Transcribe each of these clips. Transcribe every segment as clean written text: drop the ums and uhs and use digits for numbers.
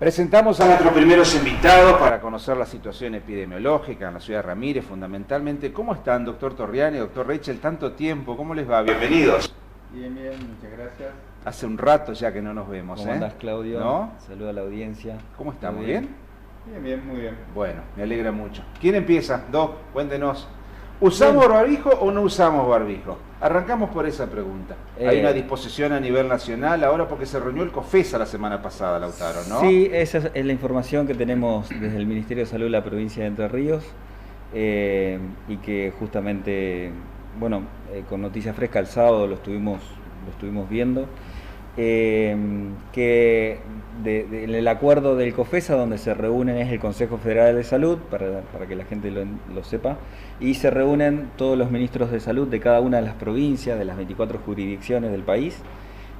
Presentamos a nuestros primeros invitados para conocer la situación epidemiológica en la ciudad de Ramírez, fundamentalmente. ¿Cómo están, doctor Torriani, doctor Rachel? Tanto tiempo, ¿cómo les va? Bienvenidos. Bien, muchas gracias. Hace un rato ya que no nos vemos, ¿Cómo andás, Claudio? ¿No? Saludo a la audiencia. ¿Cómo estamos? ¿Bien? Bien, muy bien. Bueno, me alegra mucho. ¿Quién empieza? Doc, cuéntenos. ¿Usamos barbijo o no usamos barbijo? Arrancamos por esa pregunta. Hay una disposición a nivel nacional ahora porque se reunió el COFESA la semana pasada, Lautaro, ¿no? Sí, esa es la información que tenemos desde el Ministerio de Salud de la provincia de Entre Ríos y que justamente, bueno, con noticia fresca el sábado lo estuvimos viendo. Que el acuerdo del COFESA donde se reúnen es el Consejo Federal de Salud, para que la gente lo sepa, y se reúnen todos los ministros de salud de cada una de las provincias, de las 24 jurisdicciones del país,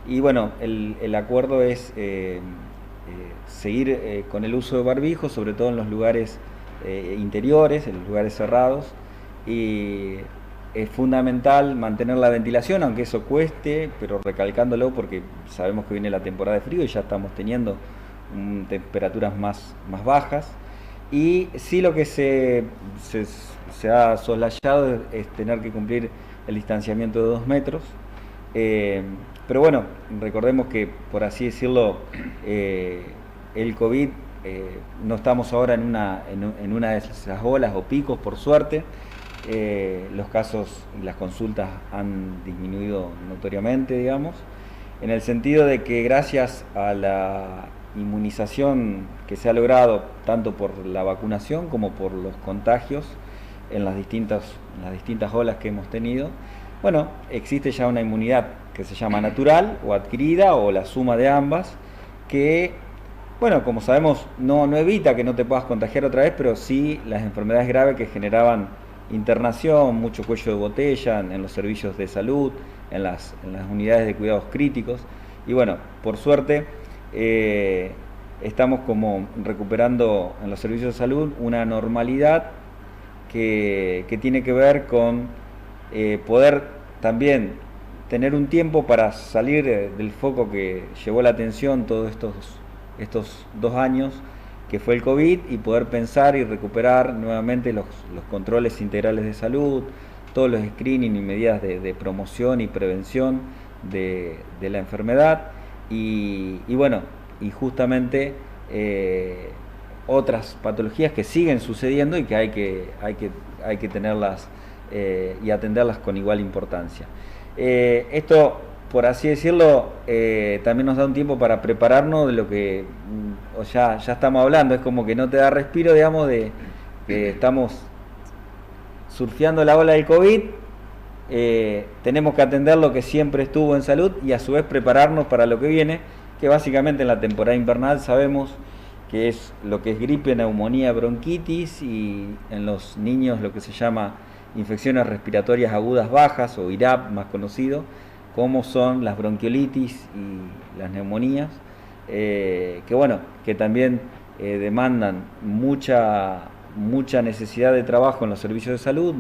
y bueno, el acuerdo es seguir con el uso de barbijo, sobre todo en los lugares interiores, en los lugares cerrados, y es fundamental mantener la ventilación, aunque eso cueste, pero recalcándolo porque sabemos que viene la temporada de frío y ya estamos teniendo temperaturas más bajas. Y sí, lo que se ha soslayado es tener que cumplir el distanciamiento de 2 metros. Pero bueno, recordemos que, por así decirlo, el COVID, no estamos ahora en una de esas olas o picos, por suerte. Los casos, las consultas han disminuido notoriamente, digamos, en el sentido de que gracias a la inmunización que se ha logrado tanto por la vacunación como por los contagios en las distintas olas que hemos tenido, bueno, existe ya una inmunidad que se llama natural o adquirida o la suma de ambas, que, bueno, como sabemos, no evita que no te puedas contagiar otra vez, pero sí las enfermedades graves que generaban internación, mucho cuello de botella en los servicios de salud, en las unidades de cuidados críticos. Y bueno, por suerte estamos como recuperando en los servicios de salud una normalidad que tiene que ver con poder también tener un tiempo para salir del foco que llevó la atención todos estos 2 años, que fue el COVID, y poder pensar y recuperar nuevamente los controles integrales de salud, todos los screening y medidas de promoción y prevención de la enfermedad, y bueno, y justamente otras patologías que siguen sucediendo y que hay que tenerlas y atenderlas con igual importancia. Esto, por así decirlo, también nos da un tiempo para prepararnos de lo que ya estamos hablando. Es como que no te da respiro, digamos, de que estamos surfeando la ola del COVID, tenemos que atender lo que siempre estuvo en salud y a su vez prepararnos para lo que viene, que básicamente en la temporada invernal sabemos que es lo que es gripe, neumonía, bronquitis, y en los niños lo que se llama infecciones respiratorias agudas bajas o IRAP más conocido, como son las bronquiolitis y las neumonías, que bueno, que también demandan mucha necesidad de trabajo en los servicios de salud,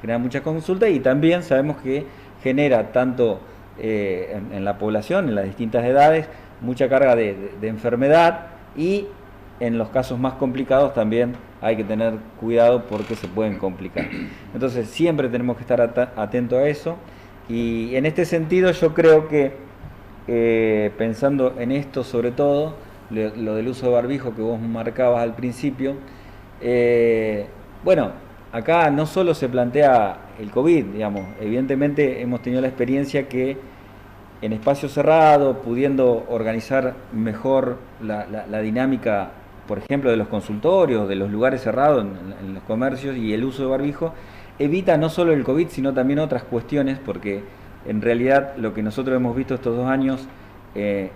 generan muchas consultas, y también sabemos que genera tanto en la población, en las distintas edades, mucha carga de enfermedad, y en los casos más complicados también hay que tener cuidado porque se pueden complicar. Entonces siempre tenemos que estar atentos a eso. Y en este sentido yo creo que, pensando en esto sobre todo, lo del uso de barbijo que vos marcabas al principio, bueno, acá no solo se plantea el COVID, digamos, evidentemente hemos tenido la experiencia que en espacio cerrado, pudiendo organizar mejor la dinámica, por ejemplo, de los consultorios, de los lugares cerrados en los comercios, y el uso de barbijo evita no solo el COVID, sino también otras cuestiones, porque en realidad lo que nosotros hemos visto estos 2 años,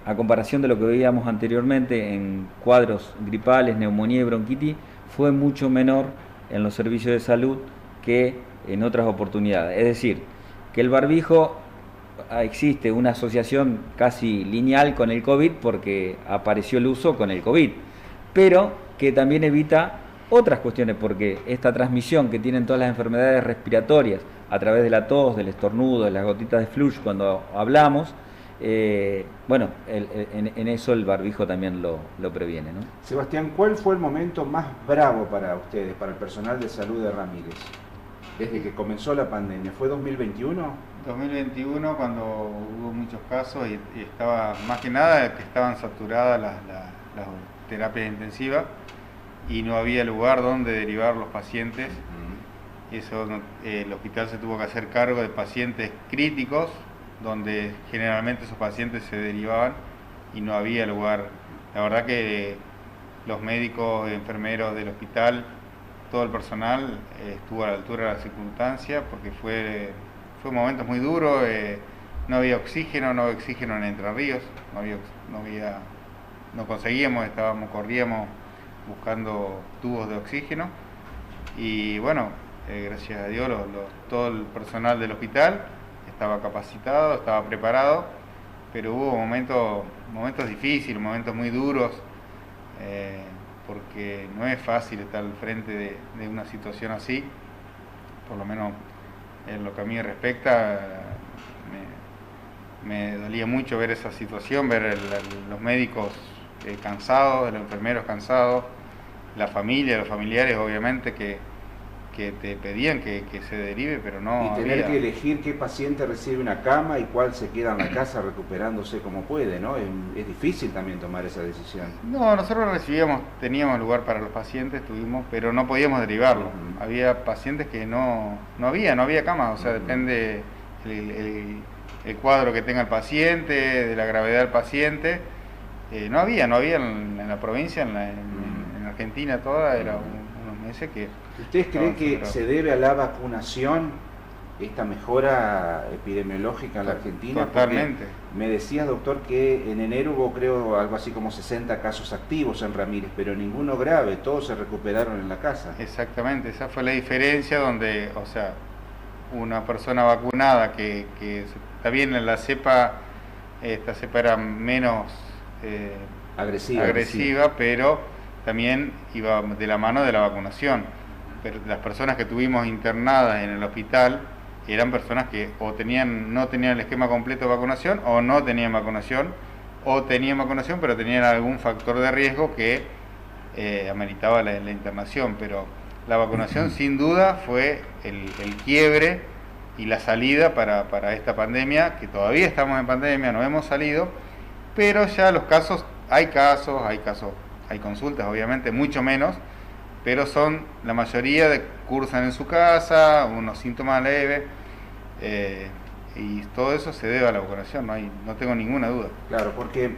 a comparación de lo que veíamos anteriormente en cuadros gripales, neumonía y bronquitis, fue mucho menor en los servicios de salud que en otras oportunidades. Es decir, que el barbijo, existe una asociación casi lineal con el COVID porque apareció el uso con el COVID, pero que también evita otras cuestiones, porque esta transmisión que tienen todas las enfermedades respiratorias a través de la tos, del estornudo, de las gotitas de flush cuando hablamos, Bueno, en eso el barbijo también lo previene, ¿no? Sebastián, ¿cuál fue el momento más bravo para ustedes, para el personal de salud de Ramírez, desde que comenzó la pandemia? ¿Fue 2021? 2021, cuando hubo muchos casos y estaba, más que nada, que estaban saturadas las terapias intensivas y no había lugar donde derivar los pacientes. Eso, el hospital se tuvo que hacer cargo de pacientes críticos, donde generalmente esos pacientes se derivaban y no había lugar. La verdad que los médicos, enfermeros del hospital, todo el personal estuvo a la altura de la circunstancia, porque fue momentos muy duros. No había oxígeno en Entre Ríos, no conseguíamos, corríamos buscando tubos de oxígeno y bueno, gracias a Dios todo el personal del hospital estaba capacitado, estaba preparado, pero hubo momentos difíciles, momentos muy duros, porque no es fácil estar al frente de una situación así. Por lo menos en lo que a mí respecta, me dolía mucho ver esa situación, ver los médicos cansados, los enfermeros cansados, la familia, los familiares obviamente que te pedían que se derive, pero no y tener había. que elegir qué paciente recibe una cama y cuál se queda en la casa recuperándose como puede, ¿no? Es difícil también tomar esa decisión. No, nosotros teníamos lugar para los pacientes, pero no podíamos derivarlos. Había pacientes que no había cama, o sea, depende el cuadro que tenga el paciente, de la gravedad del paciente. No había en la provincia, en Argentina toda, era unos meses que... ¿Ustedes creen que se debe a la vacunación esta mejora epidemiológica en la Argentina? Totalmente. Porque me decías, doctor, que en enero hubo, creo, algo así como 60 casos activos en Ramírez, pero ninguno grave, todos se recuperaron en la casa. Exactamente, esa fue la diferencia donde, o sea, una persona vacunada que está bien en la cepa, esta cepa era menos agresiva, pero también iba de la mano de la vacunación. Pero las personas que tuvimos internadas en el hospital eran personas que o no tenían el esquema completo de vacunación, o no tenían vacunación, o tenían vacunación pero tenían algún factor de riesgo que ameritaba la internación. Pero la vacunación sin duda fue el quiebre y la salida para esta pandemia, que todavía estamos en pandemia, no hemos salido, pero ya los casos, hay consultas obviamente, mucho menos, pero la mayoría cursan en su casa, unos síntomas leves, y todo eso se debe a la vacunación, no tengo ninguna duda. Claro, porque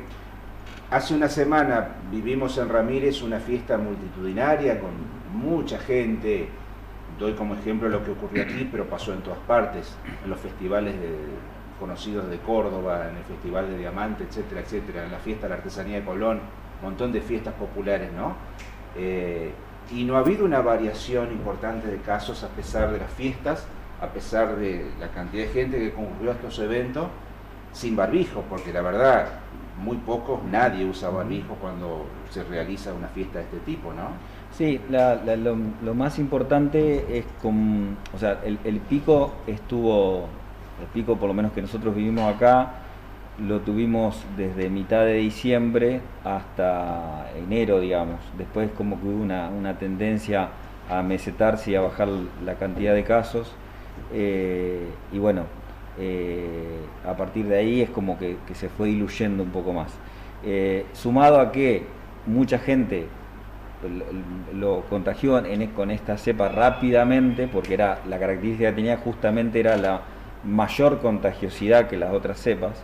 hace una semana vivimos en Ramírez una fiesta multitudinaria con mucha gente. Doy como ejemplo lo que ocurrió aquí, pero pasó en todas partes, en los festivales conocidos de Córdoba, en el Festival de Diamante, etcétera, etcétera, en la fiesta de la Artesanía de Colón, un montón de fiestas populares, ¿no? Y no ha habido una variación importante de casos a pesar de las fiestas, a pesar de la cantidad de gente que concurrió a estos eventos sin barbijo, porque la verdad, muy pocos, nadie usa barbijo cuando se realiza una fiesta de este tipo, ¿no? Sí, lo más importante es o sea, el pico por lo menos que nosotros vivimos acá, lo tuvimos desde mitad de diciembre hasta enero, digamos. Después como que hubo una tendencia a mesetarse y a bajar la cantidad de casos. Y bueno, a partir de ahí es como que se fue diluyendo un poco más. Sumado a que mucha gente lo contagió con esta cepa rápidamente, porque era la característica que tenía justamente era la mayor contagiosidad que las otras cepas.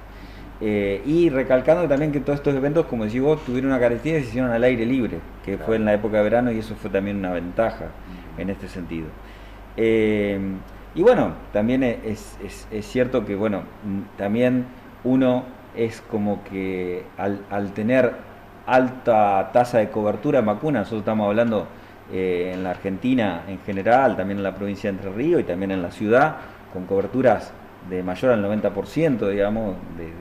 Y recalcando también que todos estos eventos, como decís vos, tuvieron una característica y se hicieron al aire libre, que fue en la época de verano, y eso fue también una ventaja en este sentido. Y bueno, también es cierto que bueno, también uno es como que al tener alta tasa de cobertura en vacunas, nosotros estamos hablando en la Argentina en general, también en la provincia de Entre Ríos y también en la ciudad, con coberturas de mayor al 90%, digamos,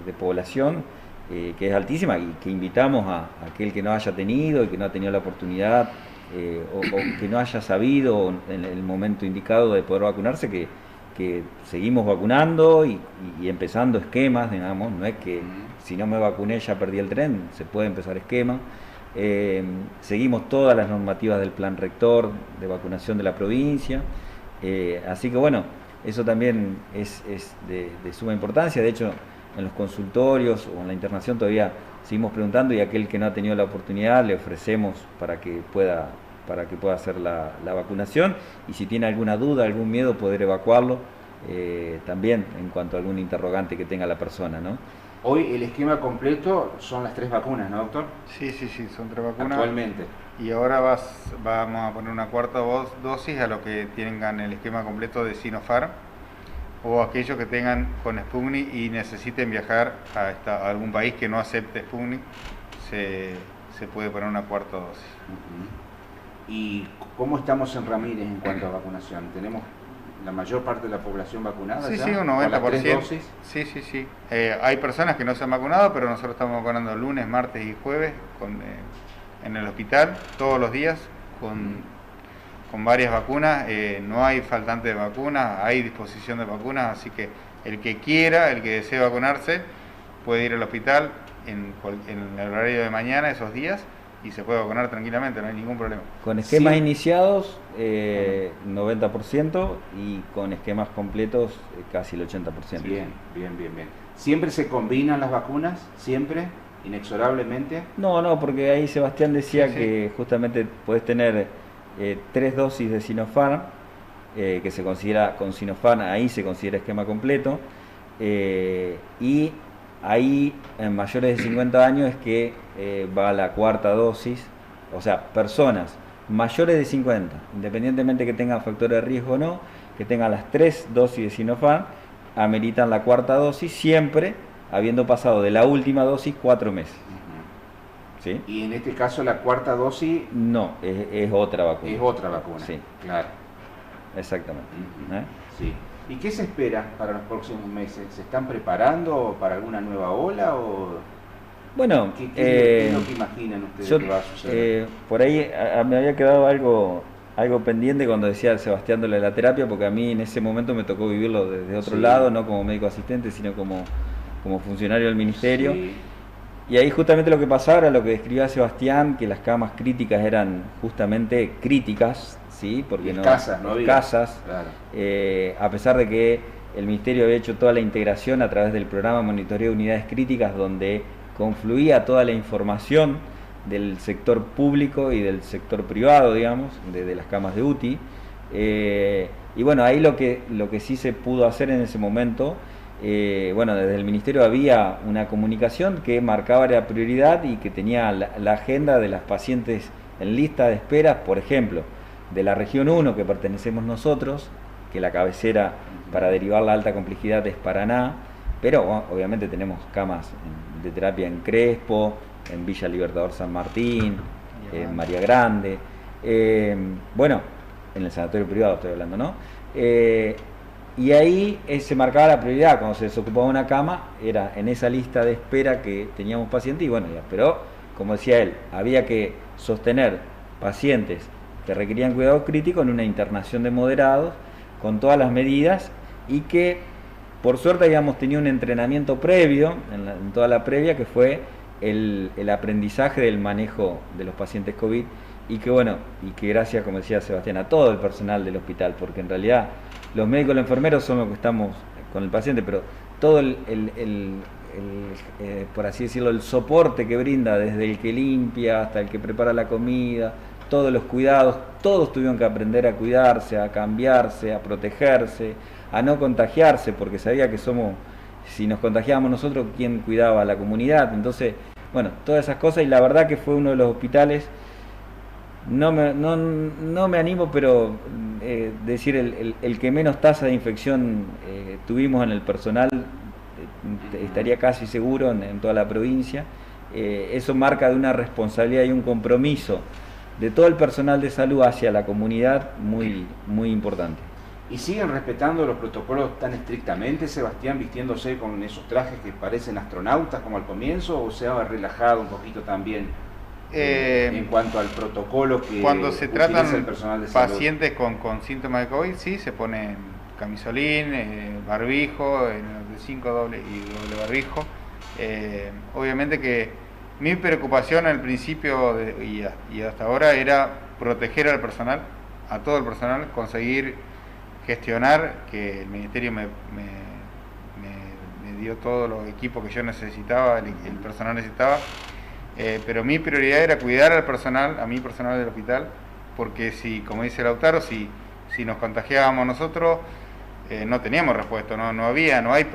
de población, que es altísima, y que invitamos a aquel que no haya tenido y que no ha tenido la oportunidad o que no haya sabido en el momento indicado de poder vacunarse, que que seguimos vacunando y empezando esquemas, digamos, no es que si no me vacuné ya perdí el tren, se puede empezar esquema. Seguimos todas las normativas del plan rector de vacunación de la provincia, así que bueno, eso también es de suma importancia. De hecho, en los consultorios o en la internación todavía seguimos preguntando, y aquel que no ha tenido la oportunidad le ofrecemos para que pueda hacer la vacunación, y si tiene alguna duda, algún miedo, poder evacuarlo también en cuanto a algún interrogante que tenga la persona, ¿no? Hoy el esquema completo son las 3 vacunas, ¿no, doctor? Sí, son 3 vacunas. Actualmente. Y ahora vamos a poner una cuarta dosis a los que tengan el esquema completo de Sinopharm, o aquellos que tengan con Sputnik y necesiten viajar a algún país que no acepte Sputnik, se puede poner una cuarta dosis. ¿Y cómo estamos en Ramírez en cuanto a vacunación? ¿Tenemos la mayor parte de la población vacunada? Sí, ya, sí, un ¿con las 3 90%. dosis? Sí. Hay personas que no se han vacunado, pero nosotros estamos vacunando lunes, martes y jueves en el hospital, todos los días, con varias vacunas. No hay faltante de vacunas, hay disposición de vacunas, así que el que quiera, el que desee vacunarse, puede ir al hospital en el horario de mañana, esos días, y se puede vacunar tranquilamente, no hay ningún problema. Con esquemas iniciados, 90%, y con esquemas completos, casi el 80%. Bien. ¿Siempre se combinan las vacunas? ¿Siempre? ¿Inexorablemente? No, porque ahí Sebastián decía que justamente podés tener 3 dosis de Sinopharm, que se considera, con Sinopharm ahí se considera esquema completo, y ahí en mayores de 50 años es que va la cuarta dosis. O sea, personas mayores de 50, independientemente que tengan factor de riesgo o no, que tengan las 3 dosis de Sinopharm, ameritan la cuarta dosis, siempre habiendo pasado de la última dosis 4 meses. ¿Sí? Y en este caso la cuarta dosis... No, es otra vacuna. Es otra vacuna, sí. Claro. Exactamente. Sí. ¿Y qué se espera para los próximos meses? ¿Se están preparando para alguna nueva ola o...? Bueno, ¿Qué es lo que imaginan ustedes que va a suceder? Por ahí me había quedado algo pendiente cuando decía Sebastián de la terapia, porque a mí en ese momento me tocó vivirlo desde otro lado, no como médico asistente, sino como funcionario del ministerio. Sí. Y ahí justamente lo que pasaba era lo que describía Sebastián, que las camas críticas eran justamente críticas, ¿sí? Porque escasas, no había. Escasas, claro. A pesar de que el ministerio había hecho toda la integración a través del programa Monitoreo de Unidades Críticas, donde confluía toda la información del sector público y del sector privado, digamos, de las camas de UTI. Y bueno, ahí lo que sí se pudo hacer en ese momento, desde el ministerio había una comunicación que marcaba la prioridad y que tenía la agenda de las pacientes en lista de espera, por ejemplo, de la región 1 que pertenecemos nosotros, que la cabecera para derivar la alta complejidad es Paraná, pero obviamente tenemos camas de terapia en Crespo, en Villa Libertador San Martín, en María Grande, en el sanatorio privado estoy hablando, ¿no? Y ahí se marcaba la prioridad. Cuando se desocupaba una cama, era en esa lista de espera que teníamos pacientes, pero como decía él, había que sostener pacientes que requerían cuidado crítico en una internación de moderados, con todas las medidas, y que por suerte habíamos tenido un entrenamiento previo, en toda la previa, que fue el aprendizaje del manejo de los pacientes COVID, y que gracias, como decía Sebastián, a todo el personal del hospital, porque en realidad los médicos y los enfermeros son los que estamos con el paciente, pero todo por así decirlo, el soporte que brinda, desde el que limpia hasta el que prepara la comida, todos los cuidados, todos tuvieron que aprender a cuidarse, a cambiarse, a protegerse, a no contagiarse, porque sabía que si nos contagiábamos nosotros, ¿quién cuidaba a la comunidad? Entonces, todas esas cosas, y la verdad que fue uno de los hospitales, no me animo, pero decir el que menos tasa de infección tuvimos en el personal, estaría casi seguro en toda la provincia. Eso marca de una responsabilidad y un compromiso de todo el personal de salud hacia la comunidad muy, muy importante. ¿Y siguen respetando los protocolos tan estrictamente, Sebastián, vistiéndose con esos trajes que parecen astronautas como al comienzo, o se ha relajado un poquito también en cuanto al protocolo que cuando se tratan el personal de salud? Pacientes con síntomas de COVID, sí, se ponen camisolín, barbijo, de 5 doble y doble barbijo. Obviamente que mi preocupación al principio y hasta ahora era proteger al personal, a todo el personal, conseguir gestionar que el ministerio me dio todos los equipos que yo necesitaba, el personal necesitaba, pero mi prioridad era cuidar al personal, a mi personal del hospital, porque si, como dice Lautaro, si nos contagiábamos nosotros, no teníamos respuesta, no hay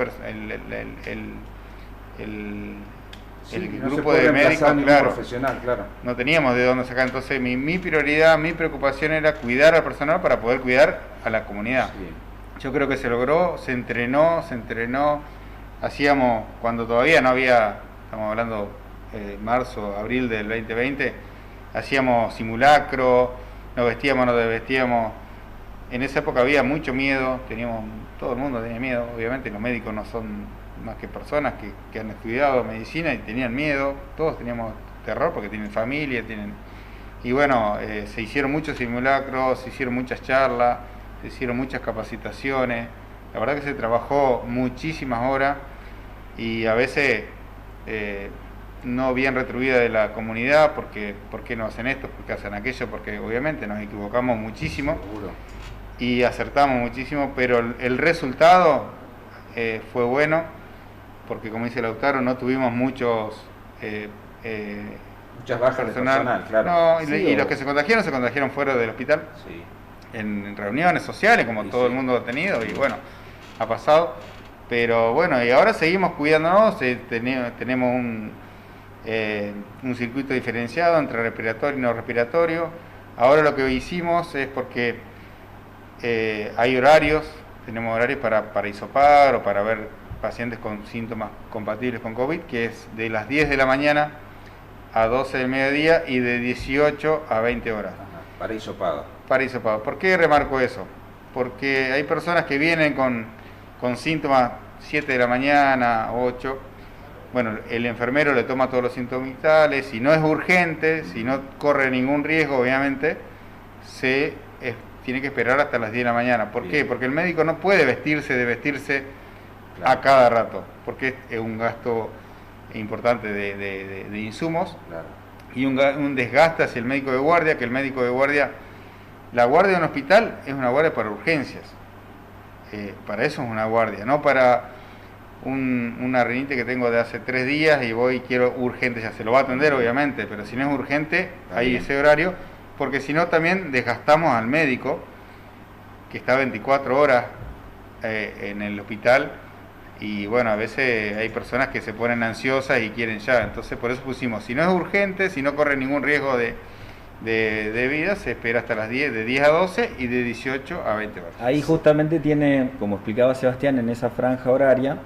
el grupo de médicos, claro, profesional, claro, no teníamos de dónde sacar. Entonces mi prioridad, mi preocupación era cuidar al personal para poder cuidar a la comunidad. Sí. Yo creo que se logró, se entrenó, hacíamos, cuando todavía no había, estamos hablando marzo, abril del 2020, hacíamos simulacro, nos desvestíamos. En esa época había mucho miedo, todo el mundo tenía miedo, obviamente los médicos no son más que personas que han estudiado medicina y tenían miedo, todos teníamos terror porque tienen familia, y bueno, se hicieron muchos simulacros, se hicieron muchas charlas, se hicieron muchas capacitaciones, la verdad que se trabajó muchísimas horas y a veces no bien retribuida de la comunidad, porque ¿por qué no hacen esto? ¿Por qué hacen aquello? Porque obviamente nos equivocamos muchísimo. Seguro. Y acertamos muchísimo, pero el resultado fue bueno, porque como dice Lautaro, no tuvimos muchas bajas personal, claro. No, y los que se contagiaron fuera del hospital, sí, en reuniones sociales, como todo el mundo ha tenido, y bueno, ha pasado. Pero bueno, y ahora seguimos cuidándonos, tenemos un circuito diferenciado entre respiratorio y no respiratorio. Ahora lo que hicimos es porque hay horarios, tenemos horarios para hisopar o para ver pacientes con síntomas compatibles con COVID, que es de las 10 de la mañana a 12 del mediodía y de 18 a 20 horas. Ajá, para hisopado. Para hisopado. ¿Por qué remarco eso? Porque hay personas que vienen con síntomas 7 de la mañana, 8. Bueno, el enfermero le toma todos los síntomas vitales, si no es urgente, si no corre ningún riesgo, obviamente, tiene que esperar hasta las 10 de la mañana. ¿Por qué? Porque el médico no puede vestirse claro, a cada rato, porque es un gasto importante de insumos, claro, y un desgaste hacia el médico de guardia, que el médico de guardia, la guardia de un hospital es una guardia para urgencias, para eso es una guardia, no para una rinite que tengo de hace 3 días y quiero urgente, ya se lo va a atender obviamente, pero si no es urgente, hay ese horario, porque si no también desgastamos al médico, que está 24 horas en el hospital, y bueno, a veces hay personas que se ponen ansiosas y quieren ya, entonces por eso pusimos, si no es urgente, si no corre ningún riesgo de vida, se espera hasta las 10, de 10 a 12 y de 18 a 20 horas. Ahí justamente tiene, como explicaba Sebastián, en esa franja horaria,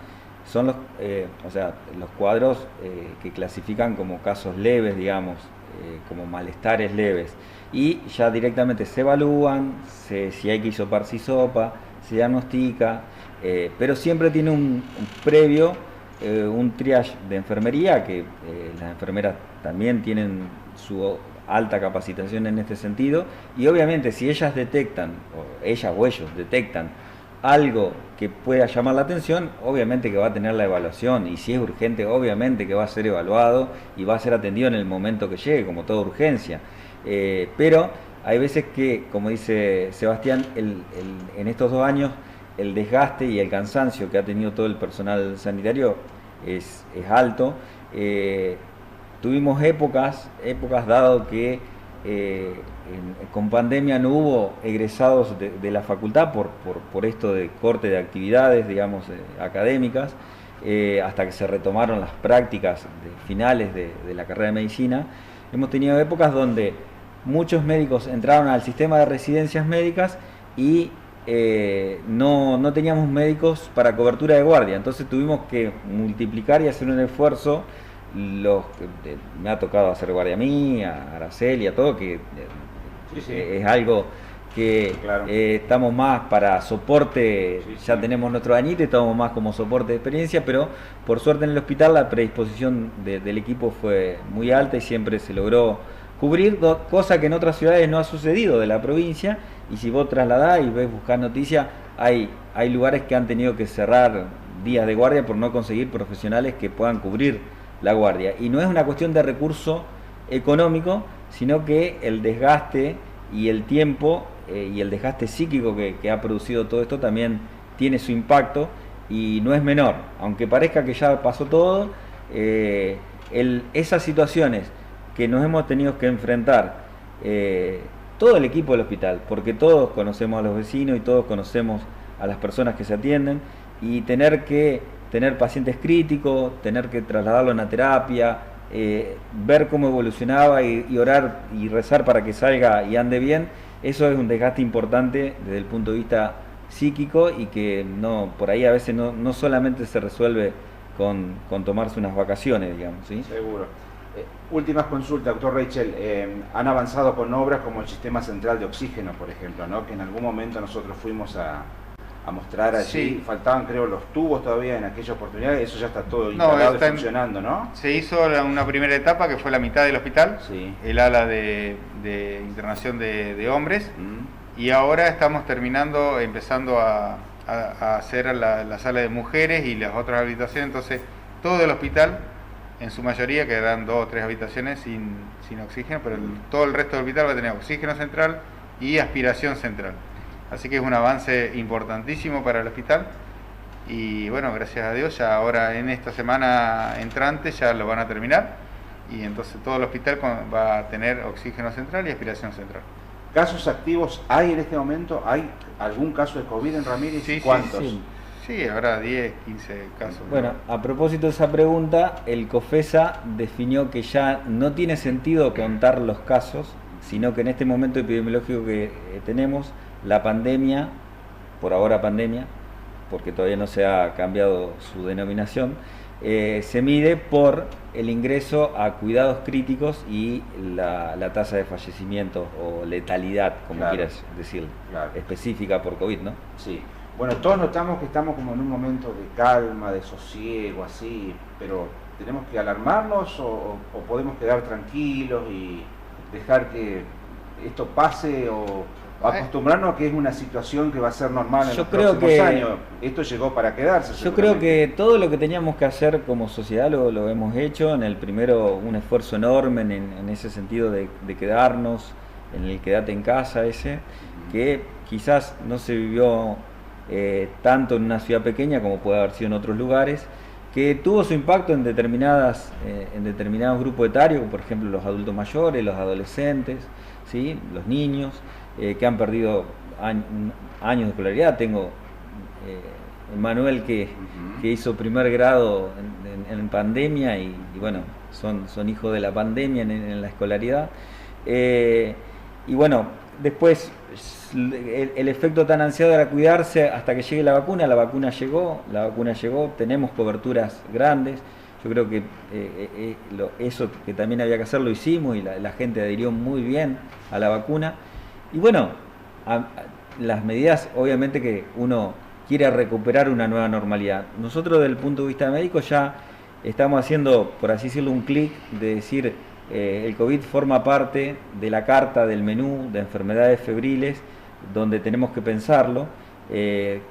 son los cuadros que clasifican como casos leves, digamos, como malestares leves, y ya directamente se evalúan, si hay que hisopar, se hisopa, se diagnostica, pero siempre tiene un previo, un triage de enfermería, que las enfermeras también tienen su alta capacitación en este sentido, y obviamente si ellas detectan, o ellos detectan algo que pueda llamar la atención, obviamente que va a tener la evaluación, y si es urgente, obviamente que va a ser evaluado y va a ser atendido en el momento que llegue, como toda urgencia. Pero hay veces que, como dice Sebastián, en estos 2 años el desgaste y el cansancio que ha tenido todo el personal sanitario es alto. Tuvimos épocas dado que con pandemia no hubo egresados de la facultad por esto de corte de actividades, digamos, académicas, hasta que se retomaron las prácticas finales de la carrera de medicina. Hemos tenido épocas donde muchos médicos entraron al sistema de residencias médicas y no teníamos médicos para cobertura de guardia, entonces tuvimos que multiplicar y hacer un esfuerzo. Me ha tocado hacer guardia a mí, a Araceli, a todo, que es algo que claro, estamos más para soporte, ya tenemos nuestro añito y estamos más como soporte de experiencia, pero por suerte en el hospital la predisposición del equipo fue muy alta y siempre se logró cubrir, cosa que en otras ciudades no ha sucedido de la provincia, y si vos trasladás y ves buscar noticias, hay lugares que han tenido que cerrar días de guardia por no conseguir profesionales que puedan cubrir la guardia. Y no es una cuestión de recurso económico, sino que el desgaste y el tiempo y el desgaste psíquico que ha producido todo esto también tiene su impacto y no es menor. Aunque parezca que ya pasó todo, esas situaciones que nos hemos tenido que enfrentar, todo el equipo del hospital, porque todos conocemos a los vecinos y todos conocemos a las personas que se atienden, y tener que tener pacientes críticos, tener que trasladarlo a una terapia, ver cómo evolucionaba y orar y rezar para que salga y ande bien, eso es un desgaste importante desde el punto de vista psíquico y que no, por ahí a veces no solamente se resuelve con tomarse unas vacaciones, digamos, ¿sí? Seguro. Últimas consultas, doctor Rachel. Han avanzado con obras como el sistema central de oxígeno, por ejemplo, ¿no? Que en algún momento nosotros fuimos a mostrar allí. Sí. Faltaban, creo, los tubos todavía en aquella oportunidad. Eso ya está todo instalado y funcionando, ¿no? Se hizo una primera etapa que fue la mitad del hospital, sí. El ala de internación de hombres, y ahora estamos empezando a hacer la sala de mujeres y las otras habitaciones. Entonces, todo el hospital, en su mayoría, quedarán 2 o 3 habitaciones sin oxígeno, pero todo el resto del hospital va a tener oxígeno central y aspiración central. Así que es un avance importantísimo para el hospital y bueno, gracias a Dios, ya ahora en esta semana entrante ya lo van a terminar y entonces todo el hospital va a tener oxígeno central y aspiración central. ¿Casos activos hay en este momento? ¿Hay algún caso de COVID en Ramírez? Sí, ¿cuántos? Sí, habrá 10, 15 casos. Bueno, a propósito de esa pregunta, el COFESA definió que ya no tiene sentido contar los casos, sino que en este momento epidemiológico que tenemos, la pandemia, por ahora pandemia, porque todavía no se ha cambiado su denominación, se mide por el ingreso a cuidados críticos y la tasa de fallecimiento o letalidad, como quieras decir, específica por COVID, ¿no? Sí. Bueno, todos notamos que estamos como en un momento de calma, de sosiego, así, pero ¿tenemos que alarmarnos o podemos quedar tranquilos y dejar que esto pase o acostumbrarnos a que es una situación que va a ser normal en los próximos años? Esto llegó para quedarse. Yo creo que todo lo que teníamos que hacer como sociedad lo hemos hecho. En el primero, un esfuerzo enorme en ese sentido de quedarnos, en el quedate en casa que quizás no se vivió tanto en una ciudad pequeña como puede haber sido en otros lugares, que tuvo su impacto en determinados grupos etarios, por ejemplo los adultos mayores, los adolescentes, ¿sí? Los niños, que han perdido años de escolaridad. Tengo Manuel que hizo 1er grado en pandemia y bueno, son hijos de la pandemia en la escolaridad. Y bueno, después el efecto tan ansiado era cuidarse hasta que llegue la vacuna llegó, tenemos coberturas grandes. Yo creo que eso que también había que hacer lo hicimos y la gente adhirió muy bien a la vacuna. Y bueno, las medidas, obviamente que uno quiere recuperar una nueva normalidad. Nosotros desde el punto de vista médico ya estamos haciendo, por así decirlo, un clic de decir el COVID forma parte de la carta del menú de enfermedades febriles, donde tenemos que pensarlo,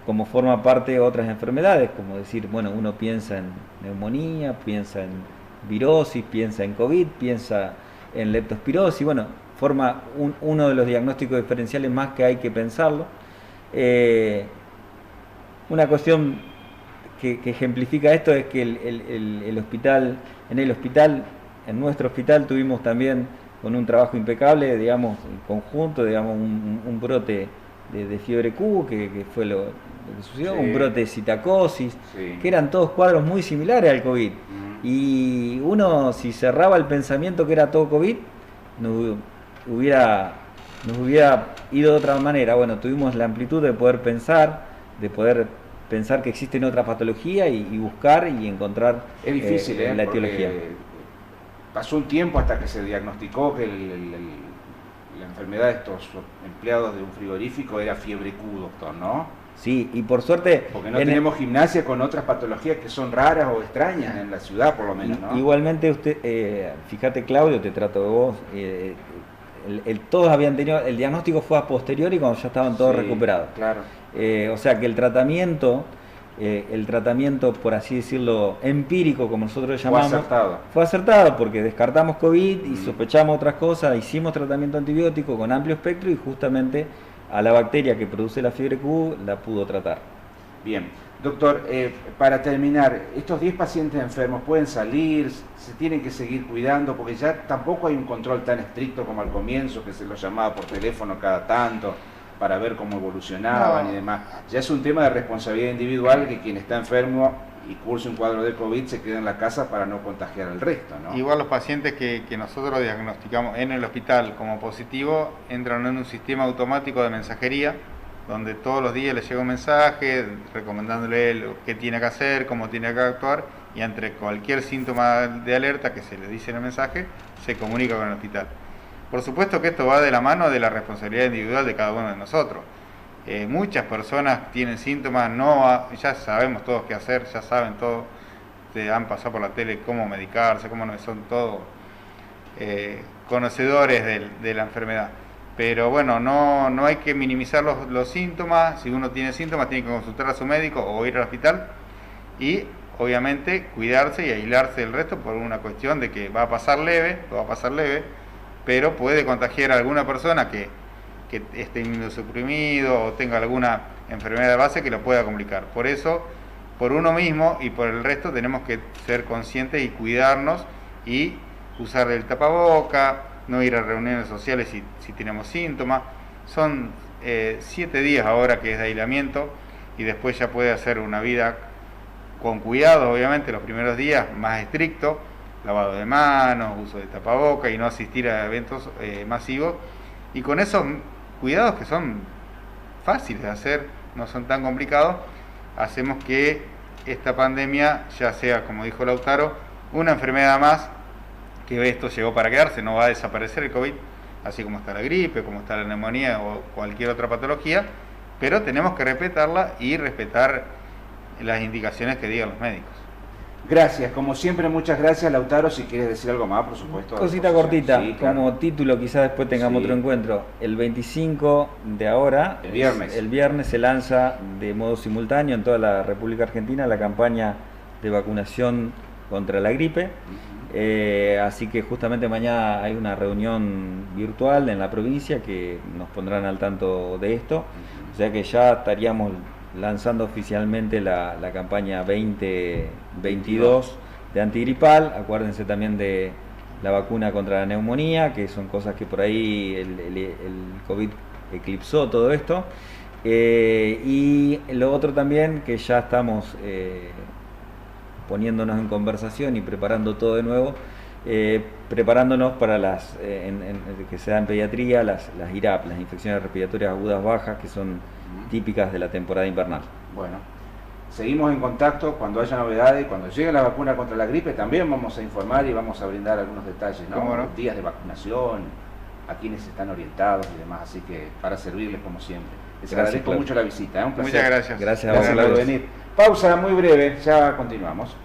como forma parte de otras enfermedades, como decir, bueno, uno piensa en neumonía, piensa en virosis, piensa en COVID, piensa en leptospirosis, bueno, forma uno de los diagnósticos diferenciales más que hay que pensarlo. Una cuestión que ejemplifica esto es que en nuestro hospital tuvimos también con un trabajo impecable, digamos, en conjunto, digamos, un brote de fiebre Q, que fue lo que sucedió, un brote de citacosis, que eran todos cuadros muy similares al COVID. Y uno, si cerraba el pensamiento que era todo COVID, nos hubiera ido de otra manera. Bueno, tuvimos la amplitud de poder pensar que existen otras patologías y buscar y encontrar es difícil, la etiología. Pasó un tiempo hasta que se diagnosticó que la enfermedad de estos empleados de un frigorífico era fiebre Q, doctor, ¿no? Sí, y por suerte... Porque no tenemos gimnasia con otras patologías que son raras o extrañas en la ciudad, por lo menos, ¿no? Igualmente, usted, fíjate, Claudio, te trato de vos, todos habían tenido, el diagnóstico fue a posteriori cuando ya estaban todos recuperados. Claro. O sea que el tratamiento, por así decirlo, empírico, como nosotros lo llamamos, fue acertado porque descartamos COVID y sospechamos otras cosas, hicimos tratamiento antibiótico con amplio espectro y justamente a la bacteria que produce la fiebre Q la pudo tratar. Bien, doctor, para terminar, ¿estos 10 pacientes enfermos pueden salir? ¿Se tienen que seguir cuidando? Porque ya tampoco hay un control tan estricto como al comienzo, que se los llamaba por teléfono cada tanto para ver cómo evolucionaban y demás. Ya es un tema de responsabilidad individual que quien está enfermo y curse un cuadro de COVID se queda en la casa para no contagiar al resto, ¿no? Igual los pacientes que nosotros diagnosticamos en el hospital como positivo entran en un sistema automático de mensajería donde todos los días les llega un mensaje recomendándole lo que tiene que hacer, cómo tiene que actuar, y entre cualquier síntoma de alerta que se le dice en el mensaje, se comunica con el hospital. Por supuesto que esto va de la mano de la responsabilidad individual de cada uno de nosotros. Muchas personas tienen síntomas, ya sabemos todos qué hacer, ya saben todo, te han pasado por la tele cómo medicarse, cómo no, son todos conocedores de la enfermedad. Pero bueno, no hay que minimizar los síntomas. Si uno tiene síntomas, tiene que consultar a su médico o ir al hospital y obviamente cuidarse y aislarse del resto por una cuestión de que va a pasar leve, pero puede contagiar a alguna persona que esté inmunosuprimido o tenga alguna enfermedad de base que lo pueda complicar. Por eso, por uno mismo y por el resto, tenemos que ser conscientes y cuidarnos y usar el tapaboca, no ir a reuniones sociales si tenemos síntomas. Son 7 días ahora que es de aislamiento y después ya puede hacer una vida con cuidado, obviamente los primeros días más estricto, lavado de manos, uso de tapaboca y no asistir a eventos masivos, y con esos cuidados que son fáciles de hacer, no son tan complicados, hacemos que esta pandemia ya sea, como dijo Lautaro, una enfermedad más, que esto llegó para quedarse, no va a desaparecer el COVID, así como está la gripe, como está la neumonía o cualquier otra patología, pero tenemos que respetarla y respetar las indicaciones que digan los médicos. Gracias, como siempre, muchas gracias, Lautaro. Si quieres decir algo más, por supuesto. Cosita cortita, sí, claro. Como título, quizás después tengamos otro encuentro. El 25 de ahora, el viernes se lanza de modo simultáneo en toda la República Argentina la campaña de vacunación contra la gripe. Así que justamente mañana hay una reunión virtual en la provincia que nos pondrán al tanto de esto. O sea que ya estaríamos lanzando oficialmente la campaña 2022 de antigripal. Acuérdense también de la vacuna contra la neumonía, que son cosas que por ahí el COVID eclipsó todo esto. Y lo otro también, que ya estamos poniéndonos en conversación y preparando todo de nuevo, preparándonos para las que se da en pediatría, las IRAP, las infecciones respiratorias agudas bajas, que son típicas de la temporada invernal. Bueno, seguimos en contacto cuando haya novedades. Cuando llegue la vacuna contra la gripe también vamos a informar y vamos a brindar algunos detalles, ¿no? Los días de vacunación, a quienes están orientados y demás, así que para servirles como siempre. Les agradezco mucho la visita, un placer. Muchas gracias. Gracias por venir. Pausa muy breve, ya continuamos.